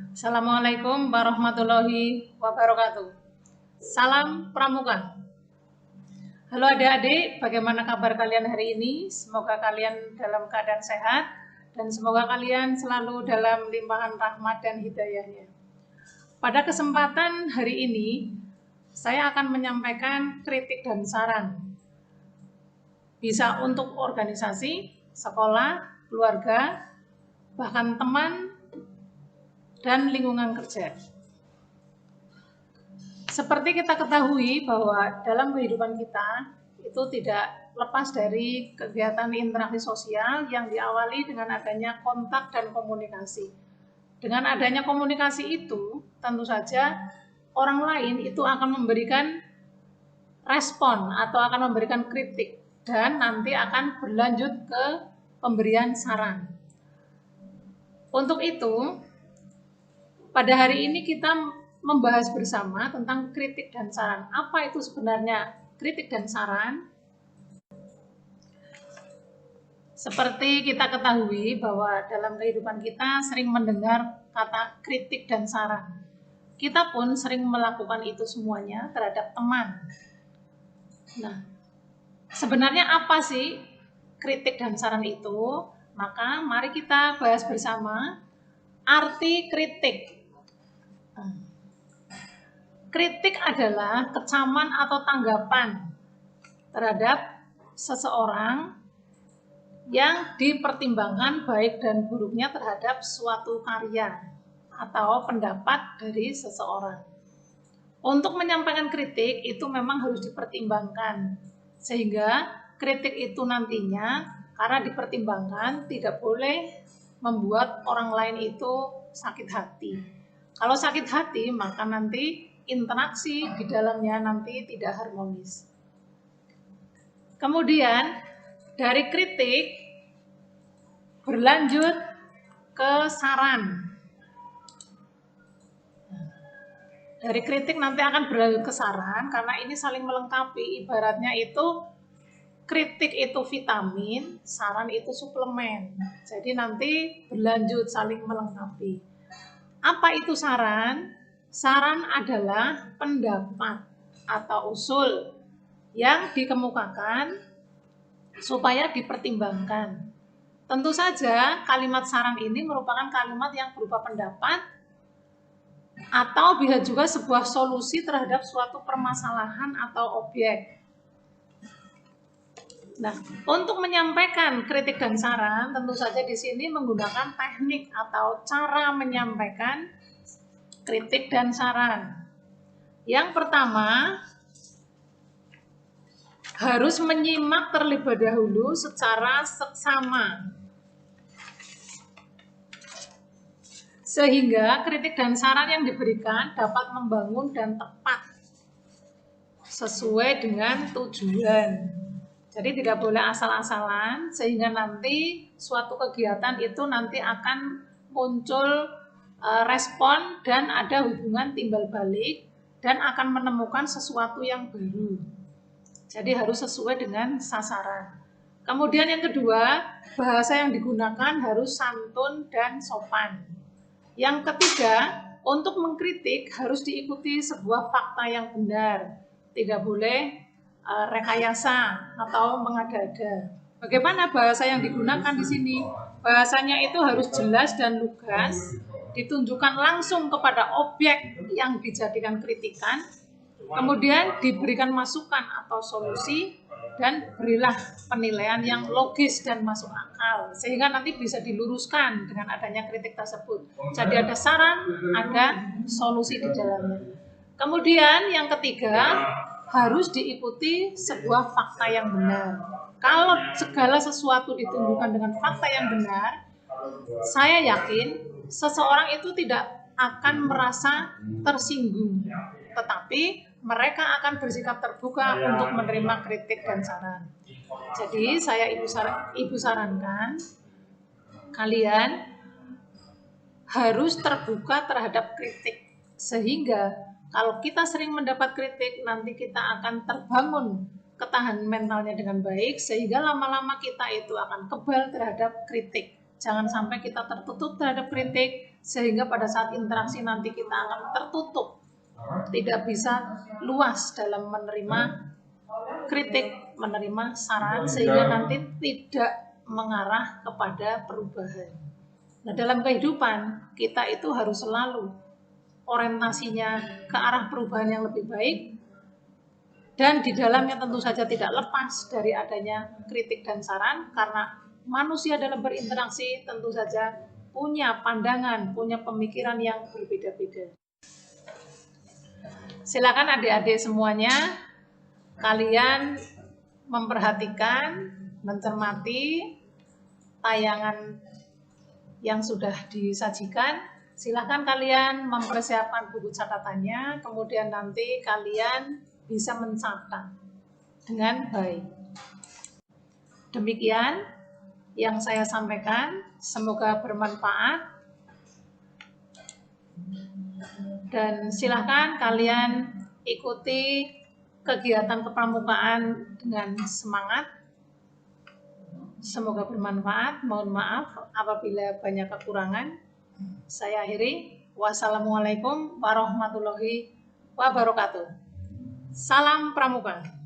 Assalamualaikum warahmatullahi wabarakatuh. Salam Pramuka. Halo adik-adik, bagaimana kabar kalian hari ini? Semoga kalian dalam keadaan sehat dan semoga kalian selalu dalam limpahan rahmat dan hidayahnya. Pada kesempatan hari ini, saya akan menyampaikan kritik dan saran. Bisa untuk organisasi, sekolah, keluarga, bahkan teman, dan lingkungan kerja. Seperti kita ketahui bahwa dalam kehidupan kita itu tidak lepas dari kegiatan interaksi sosial yang diawali dengan adanya kontak dan komunikasi. Dengan adanya komunikasi itu, tentu saja orang lain itu akan memberikan respon atau akan memberikan kritik dan nanti akan berlanjut ke pemberian saran. Untuk itu, pada hari ini kita membahas bersama tentang kritik dan saran. Apa itu sebenarnya kritik dan saran? Seperti kita ketahui bahwa dalam kehidupan kita sering mendengar kata kritik dan saran. Kita pun sering melakukan itu semuanya terhadap teman. Nah, sebenarnya apa sih kritik dan saran itu? Maka mari kita bahas bersama arti kritik. Kritik adalah kecaman atau tanggapan terhadap seseorang yang dipertimbangkan baik dan buruknya terhadap suatu karya atau pendapat dari seseorang. Untuk menyampaikan kritik itu memang harus dipertimbangkan, sehingga kritik itu nantinya karena dipertimbangkan tidak boleh membuat orang lain itu sakit hati. Kalau sakit hati maka nanti interaksi di dalamnya nanti tidak harmonis. Kemudian dari kritik berlanjut ke saran. Dari kritik nanti akan berlanjut ke saran karena ini saling melengkapi. Ibaratnya itu kritik itu vitamin, saran itu suplemen. Jadi nanti berlanjut saling melengkapi. Apa itu saran? Saran adalah pendapat atau usul yang dikemukakan supaya dipertimbangkan. Tentu saja kalimat saran ini merupakan kalimat yang berupa pendapat atau bisa juga sebuah solusi terhadap suatu permasalahan atau objek. Nah, untuk menyampaikan kritik dan saran, tentu saja di sini menggunakan teknik atau cara menyampaikan kritik dan saran. Yang pertama, harus menyimak terlebih dahulu secara seksama. Sehingga kritik dan saran yang diberikan dapat membangun dan tepat sesuai dengan tujuan. Jadi tidak boleh asal-asalan sehingga nanti suatu kegiatan itu nanti akan muncul respon dan ada hubungan timbal balik dan akan menemukan sesuatu yang baru. Jadi harus sesuai dengan sasaran. Kemudian yang kedua, bahasa yang digunakan harus santun dan sopan. Yang ketiga, untuk mengkritik harus diikuti sebuah fakta yang benar. Tidak boleh rekayasa atau mengada-ada. Bagaimana bahasa yang digunakan di sini? Bahasanya itu harus jelas dan lugas, ditunjukkan langsung kepada objek yang dijadikan kritikan, kemudian diberikan masukan atau solusi, dan berilah penilaian yang logis dan masuk akal, sehingga nanti bisa diluruskan dengan adanya kritik tersebut. Jadi ada saran, ada solusi di dalamnya. Kemudian yang ketiga, harus diikuti sebuah fakta yang benar. Kalau segala sesuatu ditunjukkan dengan fakta yang benar, saya yakin seseorang itu tidak akan merasa tersinggung, tetapi mereka akan bersikap terbuka untuk menerima kritik dan saran. Jadi saya ibu sarankan kalian harus terbuka terhadap kritik, sehingga kalau kita sering mendapat kritik nanti kita akan terbangun ketahanan mentalnya dengan baik, sehingga lama-lama kita itu akan kebal terhadap kritik. Jangan sampai kita tertutup terhadap kritik, sehingga pada saat interaksi nanti kita akan tertutup, tidak bisa luas dalam menerima kritik, menerima saran, sehingga nanti tidak mengarah kepada perubahan. Nah, dalam kehidupan kita itu harus selalu orientasinya ke arah perubahan yang lebih baik, dan di dalamnya tentu saja tidak lepas dari adanya kritik dan saran, karena manusia dalam berinteraksi tentu saja punya pandangan, punya pemikiran yang berbeda-beda. Silakan adik-adik semuanya, kalian memperhatikan, mencermati tayangan yang sudah disajikan. Silakan kalian mempersiapkan buku catatannya, kemudian nanti kalian bisa mencatat dengan baik. Demikian yang saya sampaikan, semoga bermanfaat. Dan silakan kalian ikuti kegiatan kepramukaan dengan semangat. Semoga bermanfaat. Mohon maaf apabila banyak kekurangan. Saya akhiri. Wassalamualaikum warahmatullahi wabarakatuh. Salam Pramuka.